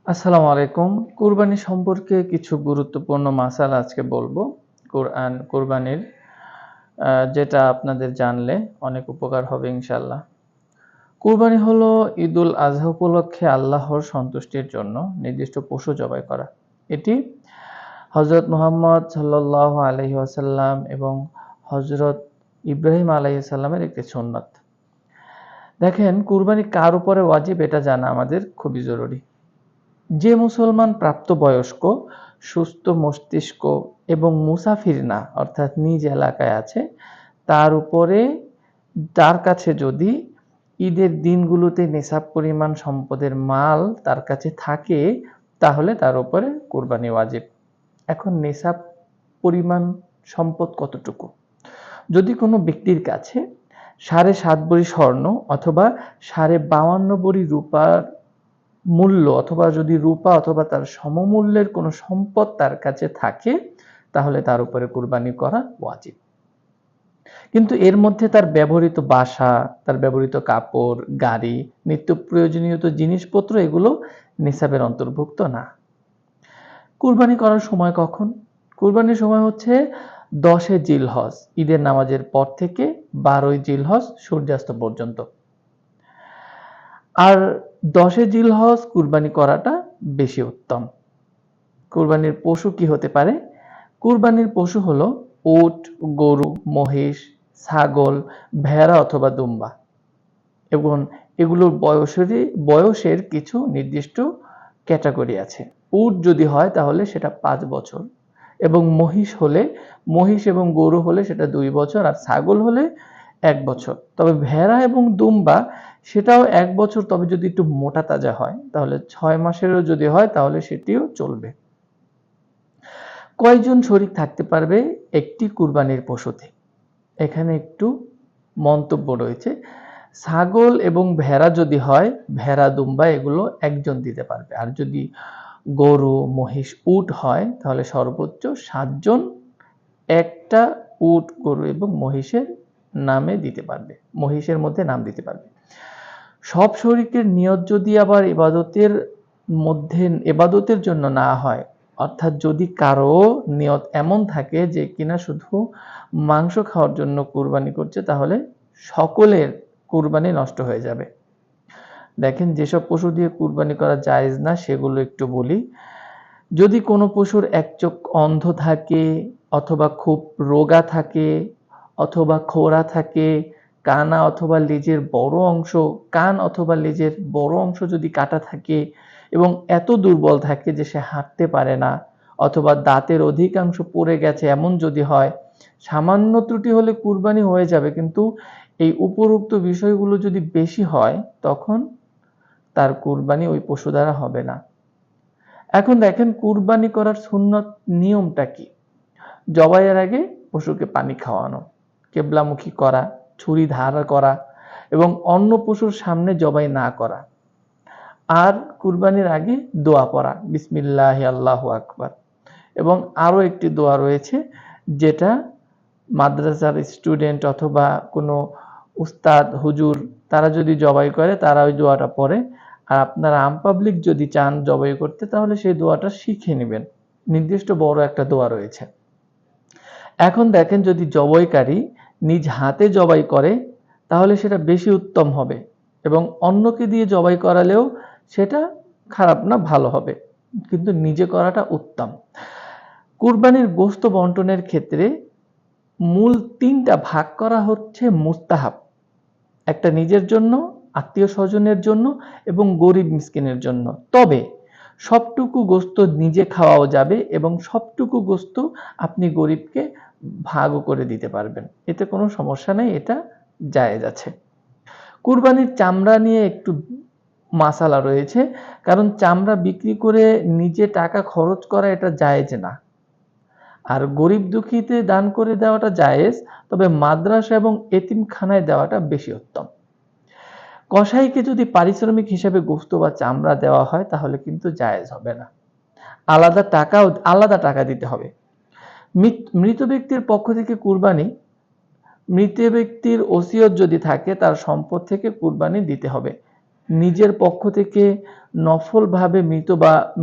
আসসালামু আলাইকুম। কুরবানি সম্পর্কে কিছু গুরুত্বপূর্ণ মাসালা আজকে বলবো। কুরবানির যেটা আপনাদের জানলে অনেক উপকার হবে ইনশাআল্লাহ। কুরবানি হলো ঈদুল আজহা উপলক্ষে আল্লাহর সন্তুষ্টির জন্য নির্দিষ্ট পশু জবাই করা। এটি হযরত মুহাম্মদ সাল্লাল্লাহু আলাইহি ওয়াসাল্লাম এবং হযরত ইব্রাহিম আলাইহিস সালামের একটি সুন্নাত। দেখেন কুরবানি কার উপরে ওয়াজিব এটা জানা আমাদের খুবই জরুরি। যে মুসলমান প্রাপ্তবয়স্ক, সুস্থ মস্তিষ্ক এবং মুসাফির না অর্থাৎ নিজ এলাকায় আছে তার কাছে যদি ঈদের দিনগুলোতে নেশাব পরিমাণ সম্পদের মাল তার কাছে থাকে তাহলে তার উপরে কুরবানি ওয়াজিব। এখন নেশাব পরিমাণ সম্পদ কতটুকু? যদি কোনো ব্যক্তির কাছে 7.5 ভরি স্বর্ণ অথবা 52.5 ভরি রূপার মূল্য অথবা যদি রূপা অথবা তার সমমূল্যের কোনো সম্পদ তার কাছে থাকে তাহলে তার উপরে কুরবানি করা ওয়াজিব। কিন্তু এর মধ্যে তার ব্যবহৃত বাসা, তার ব্যবহৃত কাপড়, গাড়ি, নিত্য প্রয়োজনীয় জিনিসপত্র এগুলো নিসাবের অন্তর্ভুক্ত না। কুরবানি করার সময় কখন? কুরবানির সময় হচ্ছে 10 জিলহজ ঈদের নামাজের পর থেকে 12 জিলহজ সূর্যাস্ত পর্যন্ত। আর 10 জিলহজ কুরবানি করাটা বেশি উত্তম। কুরবানির পশু কি হতে পারে? কুরবানির পশু হলো উট, গরু, মহিষ, ছাগল, ভেড়া অথবা দুম্বা এবং এগুলোর বয়সের কিছু নির্দিষ্ট ক্যাটাগরি আছে। উট যদি হয় তাহলে সেটা 5 বছর এবং মহিষ এবং গরু হলে সেটা 2 বছর আর ছাগল হলে 1 বছর। তবে ভেড়া এবং দুম্বা সেটাও 1 বছর, তবে যদি একটু মোটা তাজা হয় তাহলে 6 মাসেরও যদি হয় তাহলে সেটিও চলবে। কয়জন শরীক থাকতে পারবে একটি কুরবানির পশুতে? এখানে একটু মন্তব্য রয়েছে। ছাগল এবং ভেড়া যদি হয়, ভেড়া দুম্বা এগুলো একজন দিতে পারবে। আর যদি গরু, মহিষ, উট হয় তাহলে সর্বোচ্চ 7 জন একটা উট, গরু এবং মহিষের মধ্যে নাম দিতে পারবে। সব শরীকের নিয়ত যদি আবার ইবাদতের জন্য না হয়, অর্থাৎ যদি কারো নিয়ত এমন থাকে যে কিনা শুধু মাংস খাওয়ার জন্য কুরবানি করছে তাহলে সকলের কুরবানি নষ্ট হয়ে যাবে। দেখেন যেসব পশু দিয়ে কুরবানি করা জায়েজ না সেগুলো একটু বলি। যদি কোনো পশুর এক চোখ অন্ধ থাকে অথবা খুব রোগা থাকে অথবা খোঁড়া থাকে, কান অথবা লেজের বড় অংশ যদি কাটা থাকে এবং এত দুর্বল থাকে যে সে হাঁটতে পারে না অথবা দাঁতের অধিকাংশ পড়ে গেছে, এমন যদি হয়, সামান্য ত্রুটি হলে কুরবানি হয়ে যাবে, কিন্তু এই উপরোক্ত বিষয়গুলো যদি বেশি হয় তখন তার কুরবানি ওই পশু দ্বারা হবে না। এখন দেখেন কুরবানি করার সুন্নত নিয়মটা কি? জবাইয়ের আগে পশুকে পানি খাওয়ানো, কেবলামুখী করা, ছুরি ধার করা এবং অন্য পশুর সামনে জবাই না করা। আর কুরবানির আগে দোয়া পড়া, বিসমিল্লাহি আল্লাহু আকবার। এবং আরো একটি দোয়া রয়েছে যেটা মাদ্রাসার স্টুডেন্ট অথবা কোনো উস্তাদ হুজুর তারা যদি জবাই করে তারা ওই দোয়াটা পড়ে। আর আপনারা আম পাবলিক যদি চান জবাই করতে তাহলে সেই দোয়াটা শিখে নেবেন। নির্দিষ্ট বড় একটা দোয়া রয়েছে। এখন দেখেন যদি জবাইকারী নিজ হাতে জবাই করে তাহলে সেটা বেশি উত্তম হবে এবং অন্যকে দিয়ে জবাই করালেও সেটা খারাপ না, ভালো হবে, কিন্তু নিজে করাটা উত্তম। কুরবানির গোশত বন্টনের ক্ষেত্রে মূল 3টা ভাগ করা হচ্ছে মুস্তাহাব। একটা নিজের জন্য, আত্মীয় স্বজনের জন্য এবং গরিব মিসকিনের জন্য। তবে সবটুকু গোশত নিজে খাওয়াও যাবে এবং সবটুকু গোশত আপনি গরিবকে ভাগও করে দিতে পারবেন, এতে কোনো সমস্যা নেই, এটা জায়েজ আছে। কুরবানির চামড়া নিয়ে একটু মাসালা রয়েছে, কারণ চামড়া বিক্রি করে নিজে টাকা খরচ করা এটা জায়েজ না। আর গরিব দুঃখীতে দান করে দেওয়াটা জায়েজ, তবে মাদ্রাসা এবং এতিমখানায় দেওয়াটা বেশি উত্তম। কসাইকে যদি পারিশ্রমিক হিসেবে গোশত বা চামড়া দেওয়া হয় তাহলে কিন্তু জায়েজ হবে না, আলাদা টাকা দিতে হবে। মৃত ব্যক্তির পক্ষ থেকে কুরবানি, মৃত ব্যক্তির ওসিয়ত যদি থাকে তার সম্পদ থেকে কুরবানি দিতে হবে। নিজের পক্ষ থেকে নফলভাবে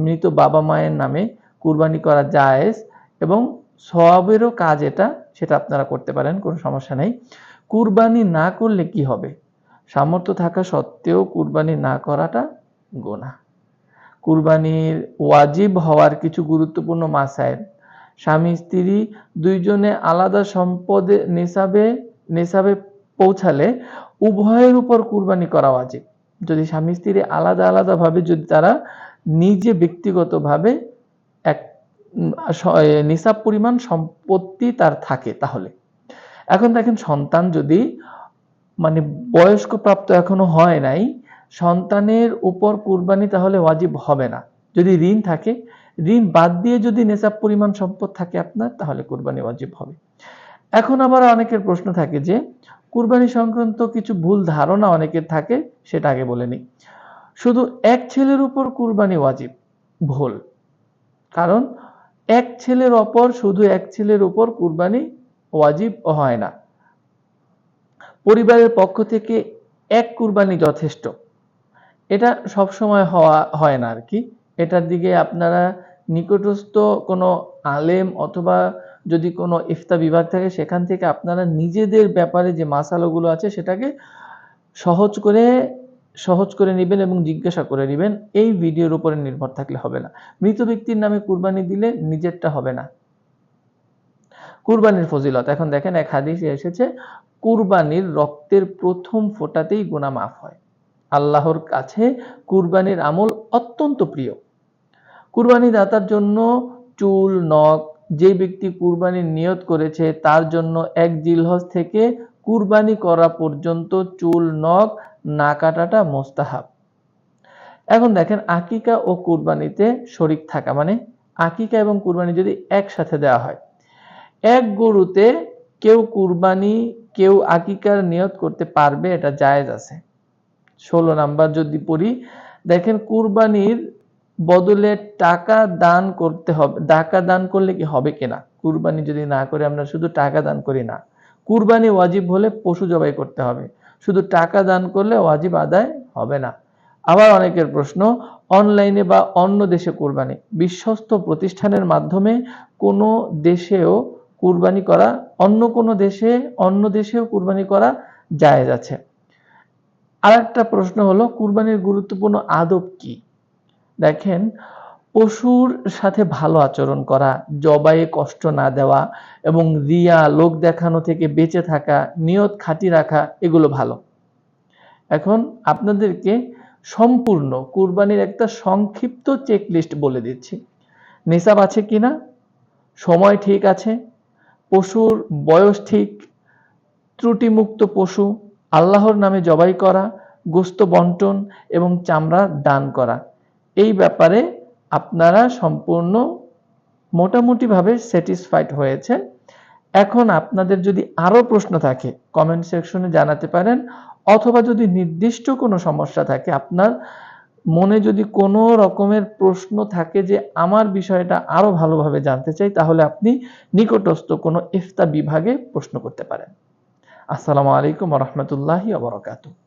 মৃত বাবা মায়ের নামে কুরবানি করা জায়েজ এবং সওয়াবেরও কাজ এটা, সেটা আপনারা করতে পারেন, কোনো সমস্যা নেই। কুরবানি না করলে কি হবে? সামর্থ্য থাকা সত্ত্বেও কুরবানি না করাটা গুনাহ। কুরবানির ওয়াজিব হওয়ার কিছু গুরুত্বপূর্ণ মাসাইল। স্বামী স্ত্রী দুইজনে আলাদা সম্পদে নেসাবে পৌঁছালে উভয়ের উপর কুরবানি করা ওয়াজিব। যদি স্বামী স্ত্রী আলাদা আলাদাভাবে যদি তারা নিজে ব্যক্তিগতভাবে এক নিসাব পরিমাণ সম্পত্তি তার থাকে তাহলে। এখন দেখেন, সন্তান যদি মানে বয়স্ক প্রাপ্ত এখনো হয় নাই, সন্তানের উপর কুরবানি তাহলে ওয়াজিব হবে না। যদি ঋণ থাকে, ঋণ বাদ দিয়ে যদি নেসাব পরিমাণ সম্পদ থাকে আপনার, তাহলে কুরবানি ওয়াজিব হবে। এখন আবার অনেকের প্রশ্ন থাকে যে কুরবানি সংক্রান্ত কিছু ভুল ধারণা অনেকের থাকে, সেটা আগে বলে নিই। শুধু এক ছেলের উপর কুরবানি ওয়াজিব, ভুল। কারণ শুধু এক ছেলের উপর কুরবানি ওয়াজিব হয় না। পরিবারের পক্ষ থেকে এক কুরবানি যথেষ্ট। এটা সবসময় হয় না আর কি। এটার দিকে আপনারা নিকটস্থ কোনো আলেম অথবা যদি কোনো ইফতা বিভাগ থাকে, সেখান থেকে আপনারা নিজেদের ব্যাপারে যে মাসালাগুলো আছে সেটাকে সহজ করে নেবেন এবং জিজ্ঞাসা করে নেবেন। এই ভিডিওর উপরে নির্ভর থাকলে হবে না। মৃত ব্যক্তির নামে কুরবানি দিলে নিজেরটা হবে না। কুরবানির ফজিলত, এখন দেখেন, এক হাদিসে এসেছে কুরবানির রক্তের প্রথম ফোঁটাতেই গুনাহ মাফ হয়। আল্লাহর কাছে কুরবানির আমল অত্যন্ত প্রিয়। কুরবানি দাতার জন্য চুল, নখ, যে ব্যক্তি কুরবানির নিয়ত করেছে তার জন্য 1 জিলহজ থেকে কুরবানি করা পর্যন্ত চুল, নখ না কাটাটা মুস্তাহাব। এখন দেখেন, আকিকা ও কুরবানিতে শরীক থাকা, মানে আকিকা এবং কুরবানি যদি একসাথে দেওয়া হয়, এক গরুতে কেউ আকিকার নিয়ত করতে পারবে, এটা জায়েজ আছে। 16 নাম্বার যদি পড়ি, দেখেন কুরবানির বদলে টাকা দান করতে হবে। টাকা দান করলে কি হবে কিনা? কুরবানি যদি না করে আমরা শুধু টাকা দান করি না, কুরবানি ওয়াজিব হলে পশু জবাই করতে হবে। শুধু টাকা দান করলে ওয়াজিব আদায় হবে না। আবার অনেকের প্রশ্ন, অনলাইনে বা অন্য দেশে কুরবানি, বিশ্বস্ত প্রতিষ্ঠানের মাধ্যমে কোনো দেশেও কুরবানি করা, অন্য দেশেও কুরবানি করা জায়েজ আছে। আরেকটা প্রশ্ন হলো, কুরবানির গুরুত্বপূর্ণ আদব কি? দেখেন, পশুর সাথে ভালো আচরণ করা, জবাইয়ে কষ্ট না দেওয়া এবং রিয়া, লোক দেখানো থেকে বেঁচে থাকা, নিয়ত খাঁটি রাখা, এগুলো ভালো। এখন আপনাদেরকে সম্পূর্ণ কুরবানির একটা সংক্ষিপ্ত চেকলিস্ট বলে দিচ্ছি। নিসাব আছে কিনা, সময় ঠিক আছে, পশুর বয়স ঠিক, ত্রুটিমুক্ত পশু, আল্লাহর নামে জবাই করা, গোশত বন্টন এবং চামড়া দান করা। এই ব্যাপারে আপনারা সম্পূর্ণ মোটামুটিভাবে স্যাটিসফাইড হয়েছে। এখন আপনাদের যদি আরো প্রশ্ন থাকে কমেন্ট সেকশনে জানাতে পারেন, অথবা যদি নির্দিষ্ট কোনো সমস্যা থাকে, আপনার মনে যদি কোনো রকমের প্রশ্ন থাকে যে আমার বিষয়টা আরো ভালোভাবে জানতে চাই, তাহলে আপনি নিকটস্থ কোনো ইফতা বিভাগে প্রশ্ন করতে পারেন। আসসালামু আলাইকুম ওয়া রাহমাতুল্লাহি ওয়া বারাকাতুহু।